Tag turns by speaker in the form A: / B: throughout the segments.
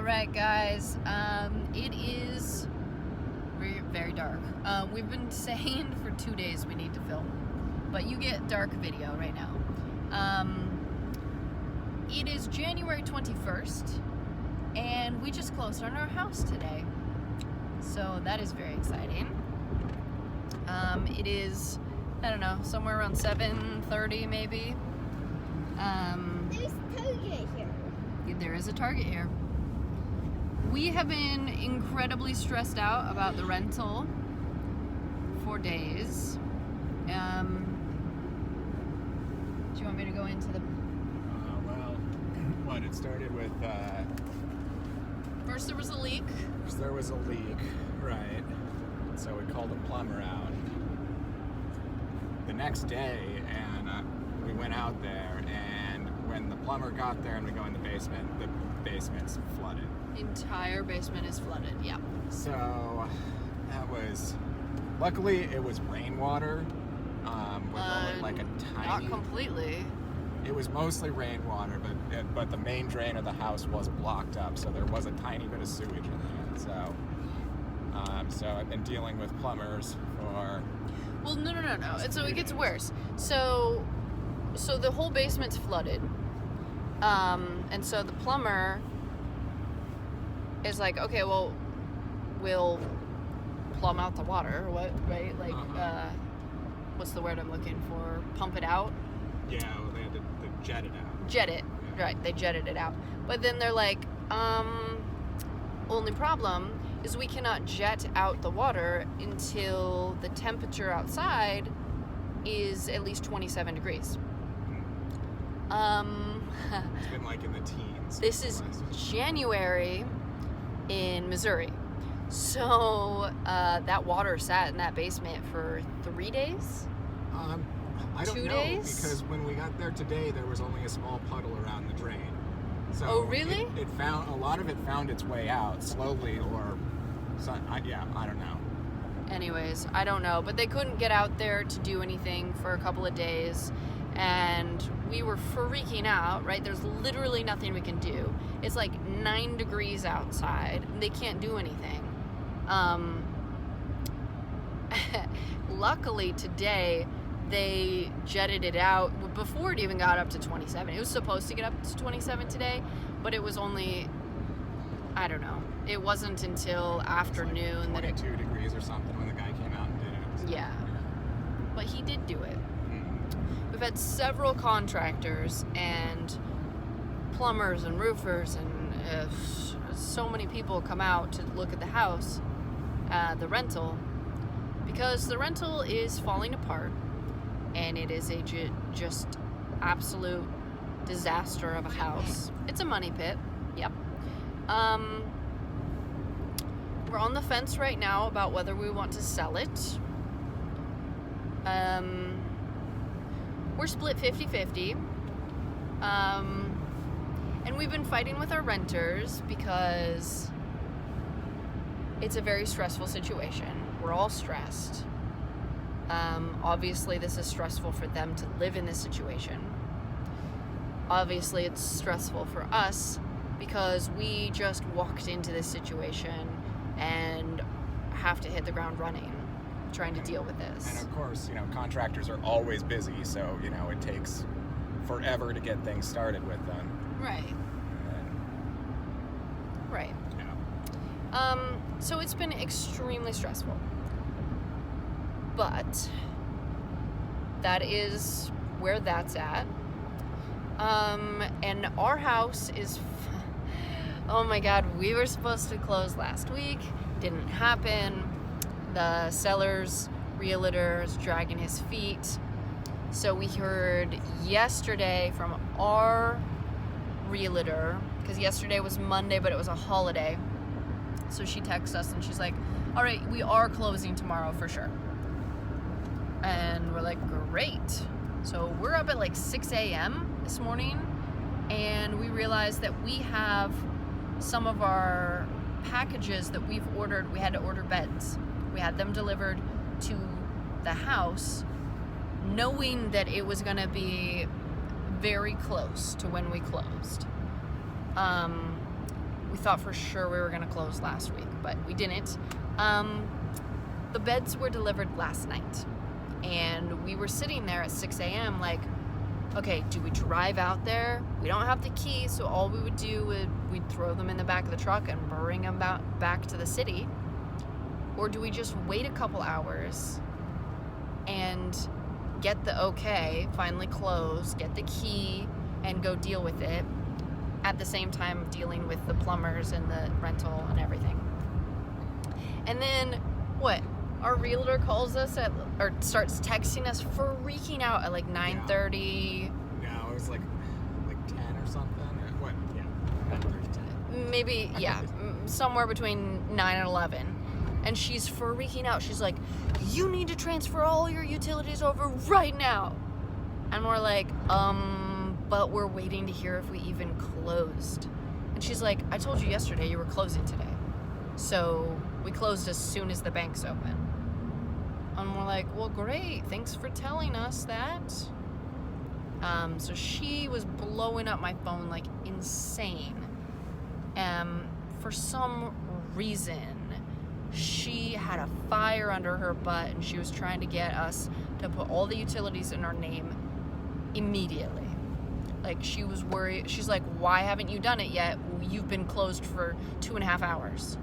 A: Alright guys, it is very, very dark. We've been saying for 2 days we need to film, but you get dark video right now. It is January 21st, and we just closed on our house today. So that is very exciting. It is, I don't know, somewhere around 7:30 maybe.
B: There's Target here.
A: There is a Target here. We have been incredibly stressed out about the rental for days. Do you want me to go into the...
C: It started with...
A: First there was a leak.
C: First there was a leak, right. So we called a plumber out. The next day, and we went out there, and when the plumber got there and we go in the basement's flooded.
A: Entire basement is flooded, yeah.
C: So that was... Luckily, it was rainwater. With only like a tiny...
A: Not completely.
C: It was mostly rainwater, but the main drain of the house was blocked up, so there was a tiny bit of sewage in there. So I've been dealing with plumbers for...
A: Well, no. So it gets worse. So the whole basement's flooded. And so the plumber is like, okay, well, we'll plumb out the water, or what, right? Like, what's the word I'm looking for? Pump it out?
C: Yeah, well, they had to jet it out.
A: Jet it,
C: yeah.
A: Right, they jetted it out. But then they're like, only problem is we cannot jet out the water until the temperature outside is at least 27 degrees.
C: It's been like in the teens.
A: This is January in Missouri. So that water sat in that basement for 3 days?
C: I don't
A: 2
C: know,
A: days?
C: because when we got there today, there was only a small puddle around the drain. So
A: Oh, really?
C: It found, a lot of it found its way out slowly, or I don't know.
A: Anyways, I don't know, but they couldn't get out there to do anything for a couple of days, and we were freaking out, right? There's literally nothing we can do. It's like 9 degrees outside, and they can't do anything. Luckily today, they jetted it out before it even got up to 27. It was supposed to get up to 27 today, but it was only, I don't know. It wasn't until afternoon
C: like
A: that it...
C: 22 degrees or something when the guy came out and did it. So,
A: Yeah. But he did do it.
C: Mm-hmm.
A: We've had several contractors and plumbers and roofers and so many people come out to look at the house, the rental, because the rental is falling apart, and it is a just absolute disaster of a house. It's a money pit. Yep. We're on the fence right now about whether we want to sell it. We're split 50-50. And we've been fighting with our renters because it's a very stressful situation. We're all stressed. Obviously, this is stressful for them to live in this situation. Obviously, it's stressful for us because we just walked into this situation and have to hit the ground running trying to deal with this.
C: And of course, contractors are always busy, so, it takes forever to get things started with them.
A: Right.
C: And,
A: Right.
C: yeah.
A: So it's been extremely stressful. But that is where that's at. And our house is... Oh my God, we were supposed to close last week. Didn't happen. The seller's realtor is dragging his feet. So we heard yesterday from our realtor, because yesterday was Monday, but it was a holiday. So she texts us and she's like, all right, we are closing tomorrow for sure. And we're like, great. So we're up at like 6 a.m. this morning, and we realized that we have some of our packages that we've ordered. We had to order beds. We had them delivered to the house, knowing that it was going to be very close to when we closed. we thought for sure we were going to close last week, but we didn't. The beds were delivered last night, and we were sitting there at 6 a.m. like, okay, do we drive out there? We don't have the key, so all we would do would we'd throw them in the back of the truck and bring them back to the city. Or do we just wait a couple hours and get the okay, finally close, get the key, and go deal with it at the same time dealing with the plumbers and the rental and everything? And then what? Our realtor calls us or starts texting us, freaking out at like 9:30.
C: No, it was like 10 or something. What? Yeah, 9:30, 10.
A: Maybe, yeah, somewhere between 9 and 11. And she's freaking out. She's like, you need to transfer all your utilities over right now. And we're like, but we're waiting to hear if we even closed. And she's like, I told you yesterday you were closing today. So we closed as soon as the bank's open. And we're like, well, great. Thanks for telling us that. So she was blowing up my phone like insane. For some reason, she had a fire under her butt, and she was trying to get us to put all the utilities in our name immediately. Like, she was worried. She's like, why haven't you done it yet? You've been closed for 2.5 hours.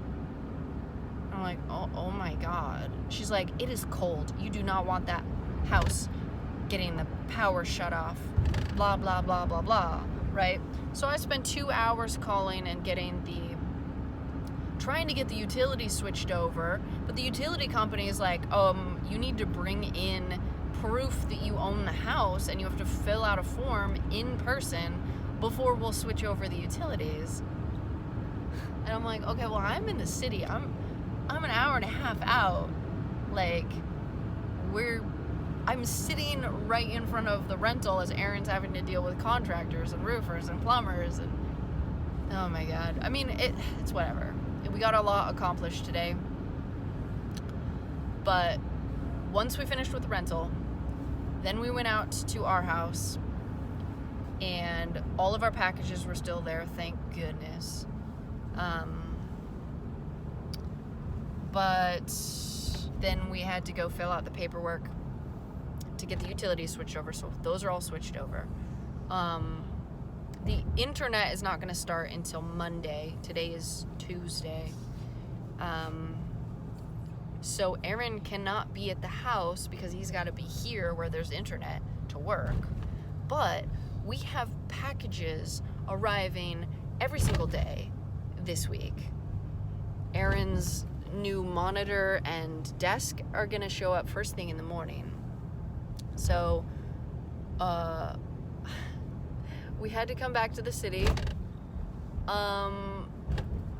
A: I'm like, oh my God. She's like, it is cold. You do not want that house getting the power shut off. Blah, blah, blah, blah, blah. Right? So I spent 2 hours calling and trying to get the utility switched over. But the utility company is like, you need to bring in proof that you own the house, and you have to fill out a form in person before we'll switch over the utilities. And I'm like, okay, well, I'm in the city. I'm an hour and a half out. Like, I'm sitting right in front of the rental as Aaron's having to deal with contractors and roofers and plumbers, and oh my God. I mean, it's whatever. We got a lot accomplished today. But once we finished with the rental, then we went out to our house, and all of our packages were still there, thank goodness. But then we had to go fill out the paperwork to get the utilities switched over, so those are all switched over. The internet is not going to start until Monday. Today is Tuesday. So Aaron cannot be at the house because he's got to be here where there's internet to work. But we have packages arriving every single day this week. Aaron's new monitor and desk are going to show up first thing in the morning. So, we had to come back to the city,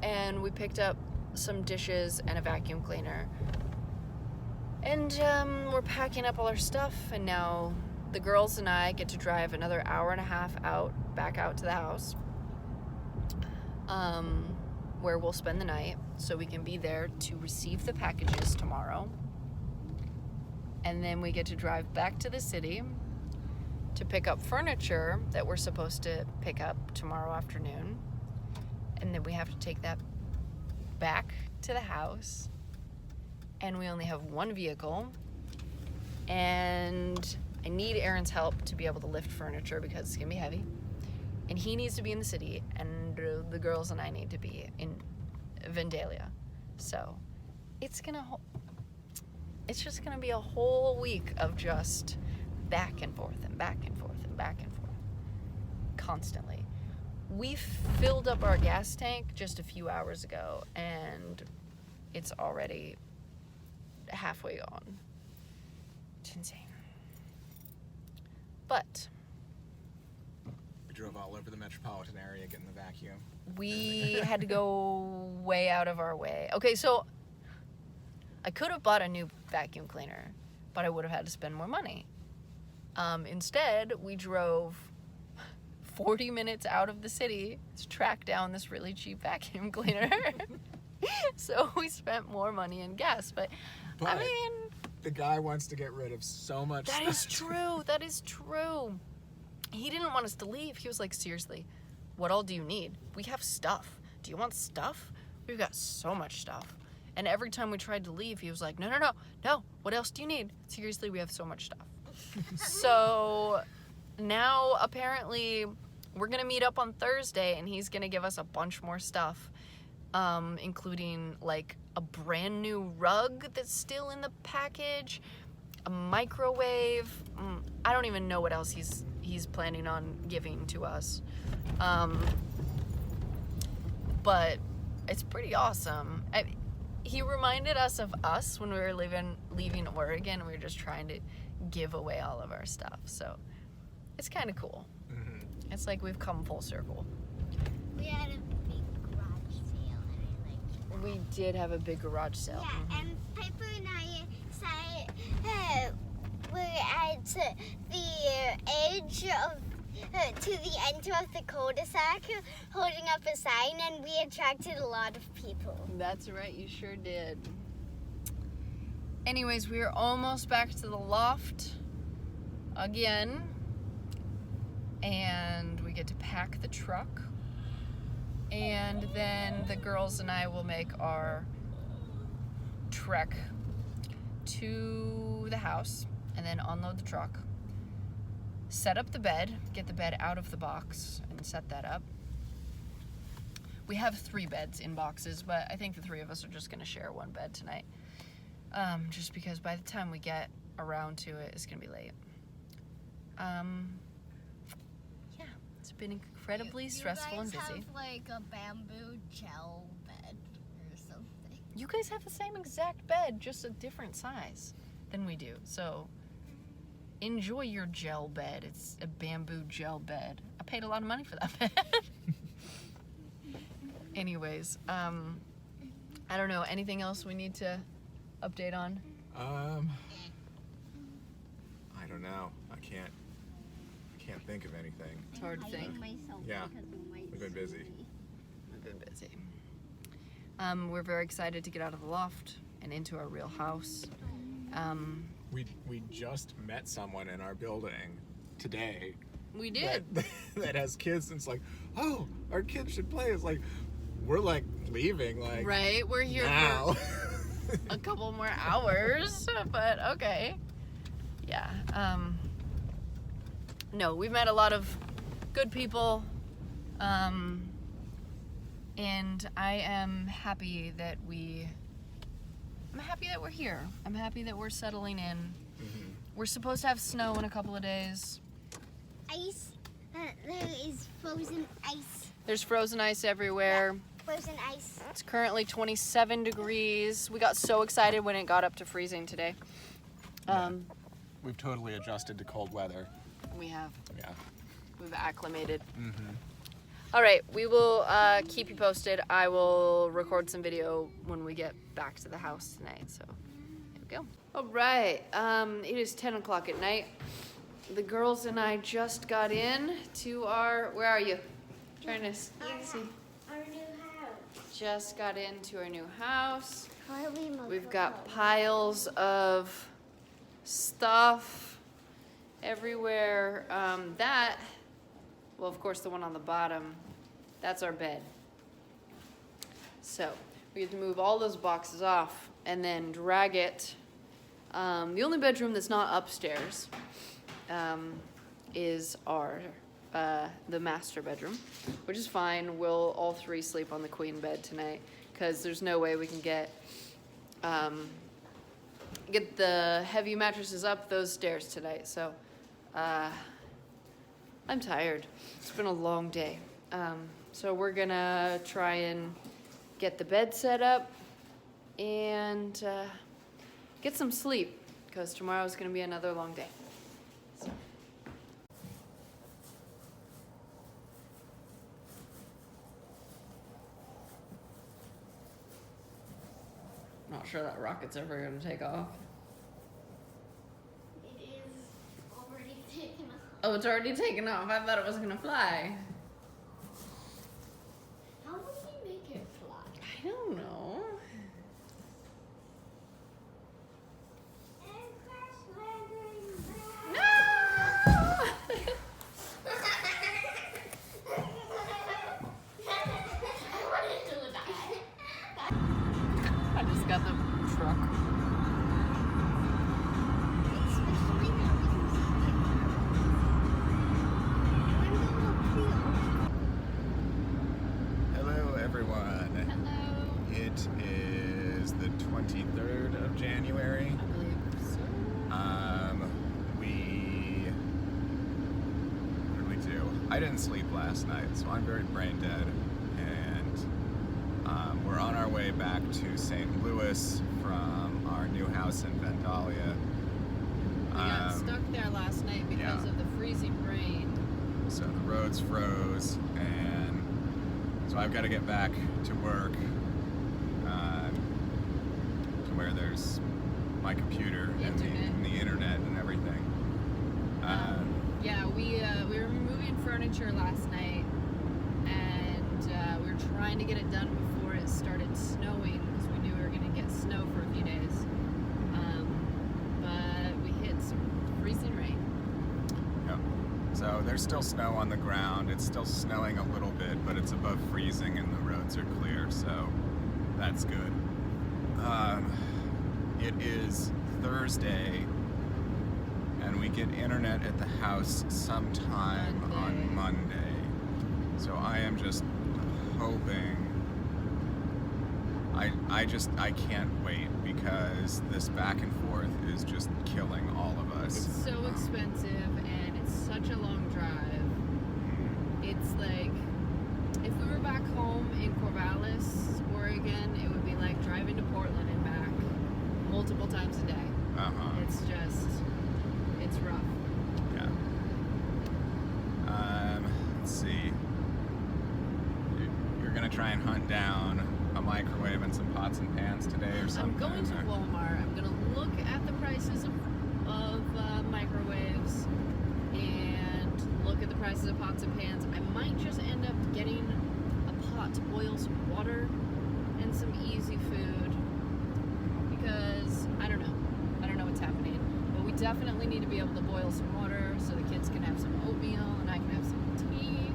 A: and we picked up some dishes and a vacuum cleaner. And we're packing up all our stuff, and now the girls and I get to drive another hour and a half back out to the house, where we'll spend the night so we can be there to receive the packages tomorrow. And then we get to drive back to the city to pick up furniture that we're supposed to pick up tomorrow afternoon. And then we have to take that back to the house. And we only have one vehicle. And I need Aaron's help to be able to lift furniture because it's going to be heavy. And he needs to be in the city. And the girls and I need to be in Vandalia. So it's just going to be a whole week of just back and forth and back and forth and back and forth constantly. We filled up our gas tank just a few hours ago, and it's already halfway gone. It's insane. But
C: We drove all over the metropolitan area getting the vacuum.
A: we had to go way out of our way. Okay, so I could have bought a new vacuum cleaner, but I would have had to spend more money. Instead, we drove 40 minutes out of the city to track down this really cheap vacuum cleaner. So we spent more money in gas, but I mean,
C: the guy wants to get rid of so much
A: that
C: stuff.
A: is true. That is true. He didn't want us to leave. He was like, seriously, what all do you need? We have stuff. do you want stuff? We've got so much stuff. And every time we tried to leave, he was like, no, what else do you need? Seriously, we have so much stuff. So now apparently we're gonna meet up on Thursday and he's gonna give us a bunch more stuff, including like a brand new rug that's still in the package, a microwave. I don't even know what else he's planning on giving to us. But it's pretty awesome. He reminded us of us when we were leaving Oregon, and we were just trying to give away all of our stuff. So it's kind of cool. Mm-hmm. It's like we've come full circle.
B: We had a big garage sale, and I like.
A: We did have a big garage sale.
B: Yeah,
A: Mm-hmm.
B: and Piper and I said we're at the edge of. To the end of the cul-de-sac, holding up a sign, and we attracted a lot of people.
A: That's right, you sure did. Anyways, we are almost back to the loft again, and we get to pack the truck, and then the girls and I will make our trek to the house, and then unload the truck. Set up the bed, get the bed out of the box and set that up. We have 3 beds in boxes, but I think the 3 of us are just gonna share one bed tonight. Just because by the time we get around to it, it's gonna be late. Yeah, it's been incredibly stressful and busy.
B: You guys have like a bamboo gel bed or something.
A: You guys have the same exact bed, just a different size than we do, so enjoy your gel bed. It's a bamboo gel bed. I paid a lot of money for that bed. Anyways, I don't know. Anything else we need to update on?
C: I don't know. I can't think of anything.
A: It's hard to think.
C: Yeah, we've been busy.
A: We've been busy. We're very excited to get out of the loft and into our real house.
C: We just met someone in our building today.
A: We did.
C: That has kids, and it's like, oh, our kids should play. It's like, we're like leaving, like
A: Right? We're here
C: now.
A: for a couple more hours, but okay. Yeah. No, we've met a lot of good people, and I am happy that I'm happy that we're here. I'm happy that we're settling in. Mm-hmm. We're supposed to have snow in a couple of days.
B: Ice. There is frozen ice.
A: There's frozen ice everywhere.
B: Frozen ice.
A: It's currently 27 degrees. We got so excited when it got up to freezing today.
C: We've totally adjusted to cold weather.
A: We have.
C: Yeah.
A: We've acclimated.
C: Mm-hmm.
A: All right, we will keep you posted. I will record some video when we get back to the house tonight, so here we go. All right, it is 10 o'clock at night. The girls and I just got in to our, where are you? Trying to see.
B: Our new house.
A: Just got into our new house.
B: How are we
A: We've got piles of stuff everywhere. Well, of course, the one on the bottom, that's our bed. So we have to move all those boxes off and then drag it. The only bedroom that's not upstairs is the master bedroom, which is fine. We'll all 3 sleep on the queen bed tonight because there's no way we can get the heavy mattresses up those stairs tonight. So I'm tired. It's been a long day. So we're gonna try and get the bed set up and get some sleep because tomorrow's gonna be another long day. So. Not sure that rocket's ever gonna take off.
B: It is already taken off.
A: Oh, it's already taken off. I thought it was gonna fly.
B: How would we make it fly?
A: I don't know. No! out the truck.
B: Especially now we can see it.
C: Hello, everyone.
A: Hello.
C: It is the 23rd of January.
A: I believe so.
C: What did we do? I didn't sleep last night, so I'm very brain dead. And we're on our way back to St. Louis from our new house in Vandalia.
A: We got stuck there last night because of the freezing rain.
C: So the roads froze, and so I've got to get back to work to where there's my computer and the internet and everything.
A: Yeah, we were moving furniture last night, and we were trying to get it done before it started snowing because we knew we were going to get snow for a few days. But we hit some freezing rain.
C: Yep. So there's still snow on the ground. It's still snowing a little bit, but it's above freezing and the roads are clear, so that's good. It is Thursday, and we get internet at the house sometime on Monday. So I am just hoping. I can't wait because this back and forth is just killing all of us.
A: It's so expensive, and it's such a long drive. It's like, if we were back home in Corvallis, Oregon, it would be like driving to Portland and back multiple times a day. It's rough.
C: Yeah. Let's see. You're gonna try and hunt down a microwave and some pots and pans today or something?
A: I'm going to Walmart. I'm going to look at the prices of microwaves and look at the prices of pots and pans. I might just end up getting a pot to boil some water and some easy food because I don't know what's happening. But we definitely need to be able to boil some water so the kids can have some oatmeal and I can have some tea.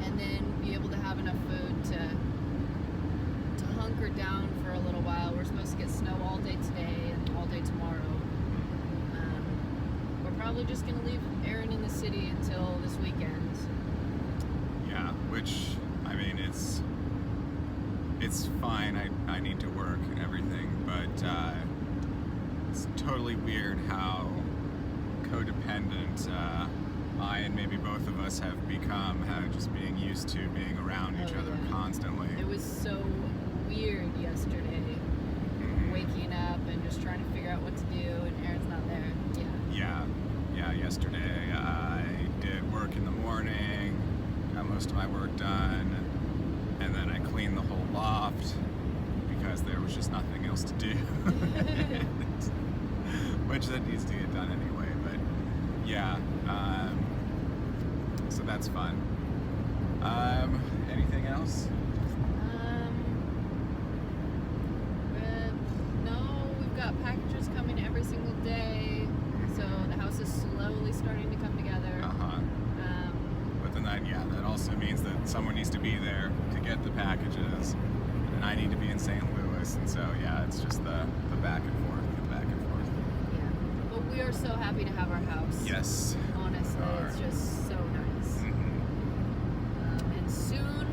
A: And then be able to have enough food to hunker down for a little while. We're supposed to get snow all day today and all day tomorrow. We're probably just going to leave Aaron in the city until this weekend.
C: Yeah, which, I mean, it's fine. I need to work and everything, but it's totally weird how codependent I and maybe both of us have become, just being used to being around each other constantly.
A: It was so weird yesterday, waking up and just trying to figure out what to do, and Aaron's not there.
C: Yeah, yesterday I did work in the morning, got most of my work done, and then I cleaned the whole loft because there was just nothing else to do. Which that needs to get done anyway, but yeah, so that's fun. Anything else?
A: No, we've got packages coming every single day, so the house is slowly starting to come together.
C: But then that also means that someone needs to be there to get the packages, and I need to be in St. Louis, and so yeah, it's just the back and forth.
A: Yeah, but we are so happy to have our house.
C: Yes.
A: Honestly, it's just so nice. And soon,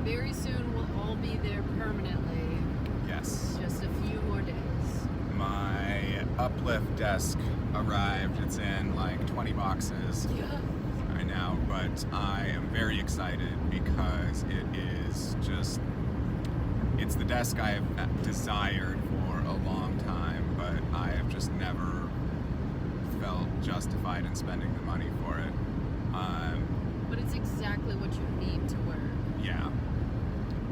A: very soon, we'll all be there permanently.
C: Yes.
A: Just a few more days.
C: My uplift desk arrived. It's in like 20 boxes right now, but I am very excited because it's the desk I have desired for a long time, but I have just never felt justified in spending the money for it.
A: But it's exactly what you need to work.
C: Yeah.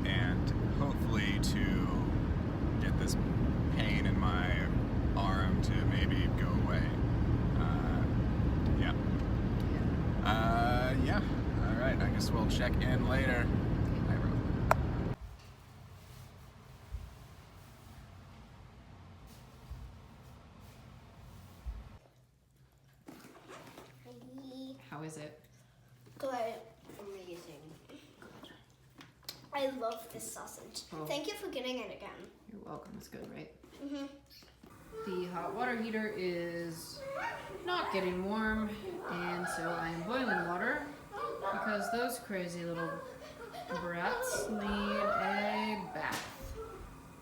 C: And hopefully to get this pain in my arm to maybe go away. Yeah. All right. I guess we'll check in later. Bye, bro.
A: How is it?
B: Good. Amazing. I love this sausage.
A: Oh.
B: Thank you for getting it again.
A: You're welcome. It's good, right?
B: Mm-hmm.
A: The hot water heater is not getting warm, and so I am boiling water because those crazy little brats need a bath.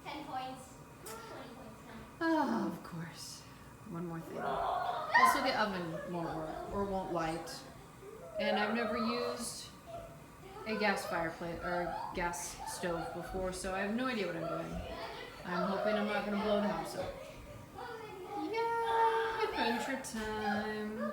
B: 10 points. 20 points now.
A: Oh, of course. One more thing. Also, the oven won't work or won't light, and I've never used a gas fireplace or gas stove before, so I have no idea what I'm doing. I'm hoping I'm not going to blow the house up. Yeah, adventure time.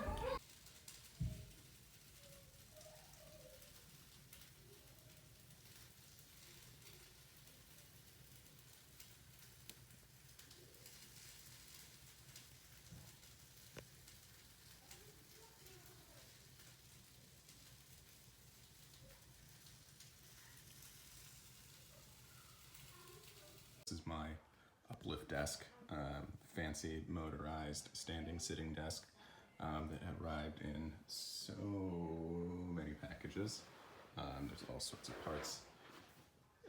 C: This is my uplift desk, fancy motorized standing sitting desk that arrived in so many packages. There's all sorts of parts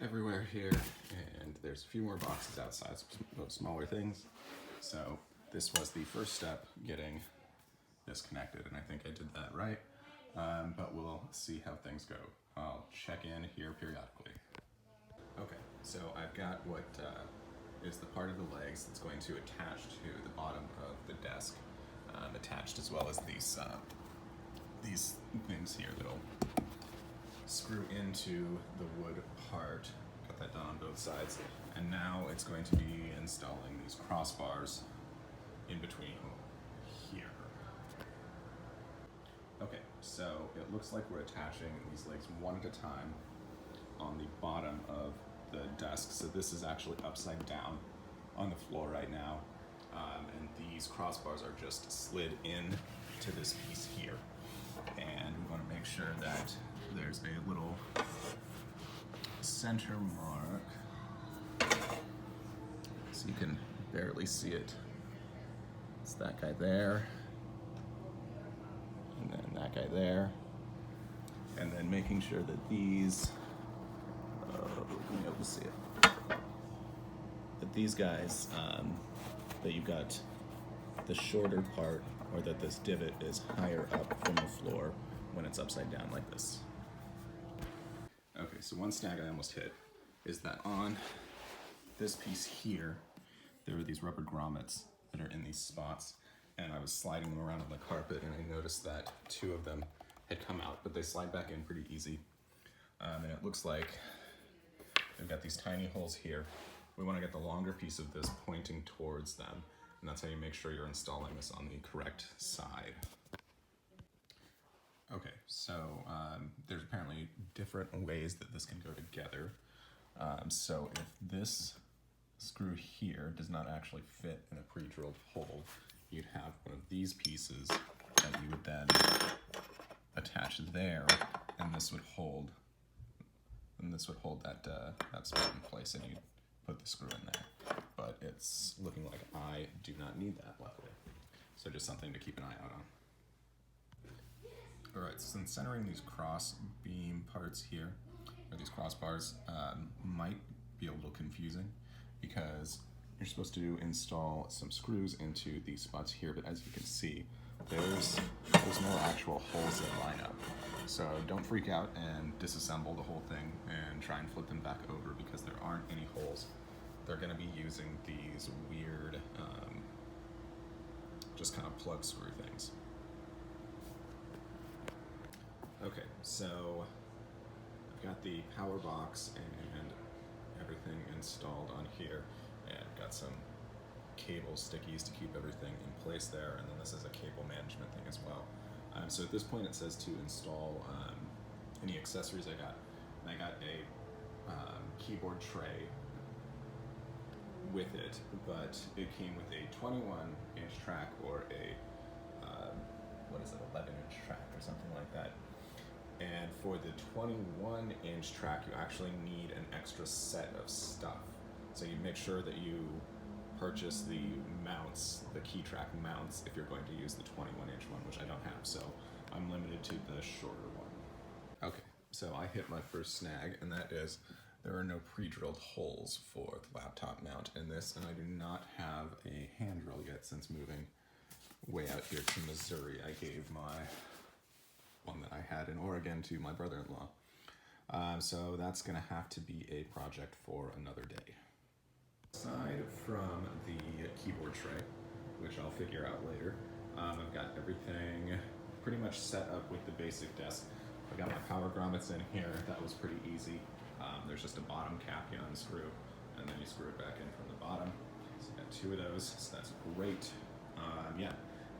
C: everywhere here, and there's a few more boxes outside, some smaller things. So this was the first step, getting this connected, and I think I did that right, but we'll see how things go. I'll check in here periodically. Okay, so I've got what is the part of the legs that's going to attach to the bottom of the desk, attached, as well as these things here that'll screw into the wood part. Got that done on both sides, and now it's going to be installing these crossbars in between here. Okay, so it looks like we're attaching these legs one at a time on the bottom of the desk. So this is actually upside down on the floor right now, and these crossbars are just slid in to this piece here, and we want to make sure that there's a little center mark, so you can barely see it. It's that guy there, and then that guy there, and then making sure that these be able to see it. That these guys, that you've got the shorter part, or that this divot is higher up from the floor when it's upside down like this. Okay, so one snag I almost hit is that on this piece here, there are these rubber grommets that are in these spots, and I was sliding them around on the carpet, and I noticed that two of them had come out, but they slide back in pretty easy. And it looks like they've got these tiny holes here. We want to get the longer piece of this pointing towards them, and that's how you make sure you're installing this on the correct side. Okay, so there's apparently different ways that this can go together. So if this screw here does not actually fit in a pre-drilled hole, you'd have one of these pieces that you would then attach there, and this would hold that that spot in place, and you put the screw in there. But it's looking like I do not need that, luckily. So just something to keep an eye out on. All right, so since centering these cross beam parts here, or these crossbars, might be a little confusing, because you're supposed to install some screws into these spots here, but as you can see, there's no actual holes that line up. So don't freak out and disassemble the whole thing and try and flip them back over, because there aren't any holes. They're going to be using these weird, just kind of plug screw things. Okay, so I've got the power box and everything installed on here, and got some cable stickies to keep everything in place there, and then this is a cable management thing as well. So at this point it says to install any accessories I got. And I got a keyboard tray with it, but it came with a 21-inch track, or a 11-inch track or something like that. And for the 21-inch track, you actually need an extra set of stuff. So you make sure that you purchase the mounts, the key track mounts, if you're going to use the 21-inch one, which I don't have, so I'm limited to the shorter one. Okay, So I hit my first snag, and that is there are no pre-drilled holes for the laptop mount in this, and I do not have a hand drill yet since moving way out here to Missouri. I gave my one that I had in Oregon to my brother-in-law. So that's gonna have to be a project for another day. Aside from the keyboard tray, which I'll figure out later, I've got everything pretty much set up with the basic desk. I got my power grommets in here. That was pretty easy. There's just a bottom cap you unscrew, and then you screw it back in from the bottom. So I got 2 of those, so that's great. Yeah.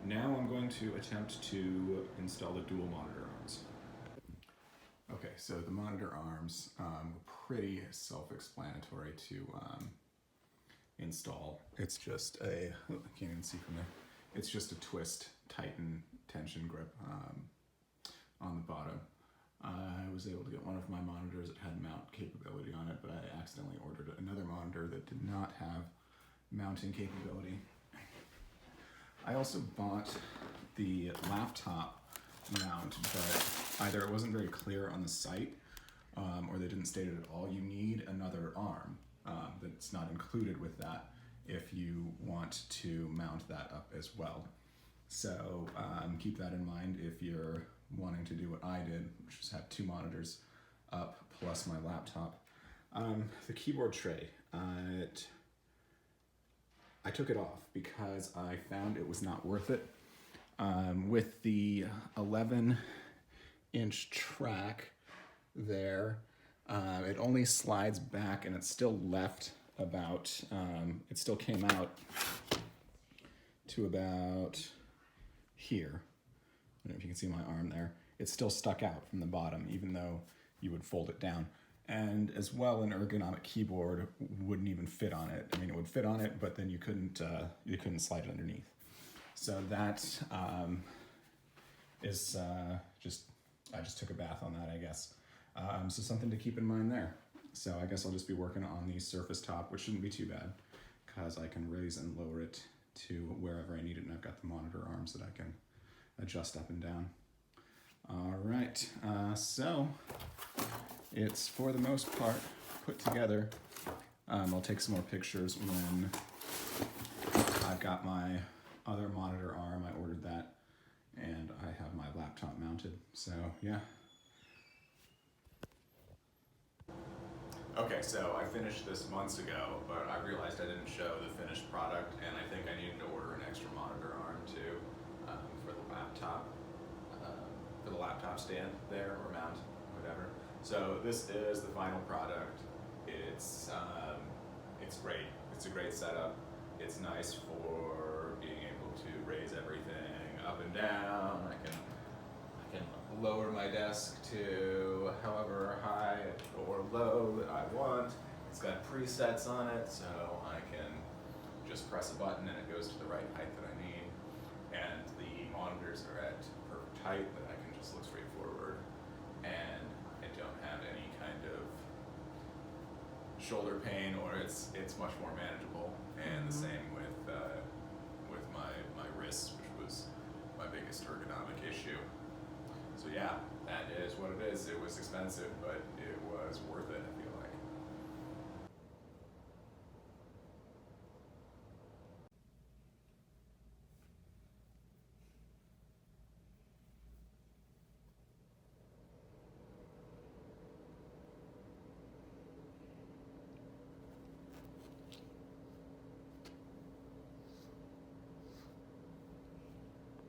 C: Now I'm going to attempt to install the dual monitor arms. Okay, so the monitor arms were pretty self-explanatory to install. It's just a, I can't even see from there. It's just a twist, tighten, tension grip on the bottom. I was able to get one of my monitors that had mount capability on it, but I accidentally ordered another monitor that did not have mounting capability. I also bought the laptop mount, but either it wasn't very clear on the site, or they didn't state it at all. You need another arm that's not included with that if you want to mount that up as well. So keep that in mind if you're wanting to do what I did, which is have 2 monitors up plus my laptop. The keyboard tray, I took it off because I found it was not worth it. With the 11-inch track there, it only slides back, and it's still left about, it still came out to about here. I don't know if you can see my arm there. It's still stuck out from the bottom, even though you would fold it down. And as well, an ergonomic keyboard wouldn't even fit on it. I mean, it would fit on it, but then you couldn't slide it underneath. So that is I just took a bath on that, I guess. So something to keep in mind there. So I guess I'll just be working on the Surface Top, which shouldn't be too bad, because I can raise and lower it to wherever I need it, and I've got the monitor arms that I can adjust up and down. All right, so it's for the most part put together. I'll take some more pictures when I've got my other monitor arm. I ordered that, and I have my laptop mounted. So yeah. Okay, so I finished this months ago, but I realized I didn't show the finished product, and I think I needed to order an extra monitor arm too for the laptop stand there, or mount, whatever. So this is the final product. It's great. It's a great setup. It's nice for being able to raise everything up and down. I can lower my desk to however high or low that I want. It's got presets on it, so I can just press a button and it goes to the right height that I need. And the monitors are at perfect height that I can just look straight forward, and I don't have any kind of shoulder pain, or it's much more manageable. And the same with my wrists, which was my biggest ergonomic issue. So yeah, that is what it is. It was expensive, but it was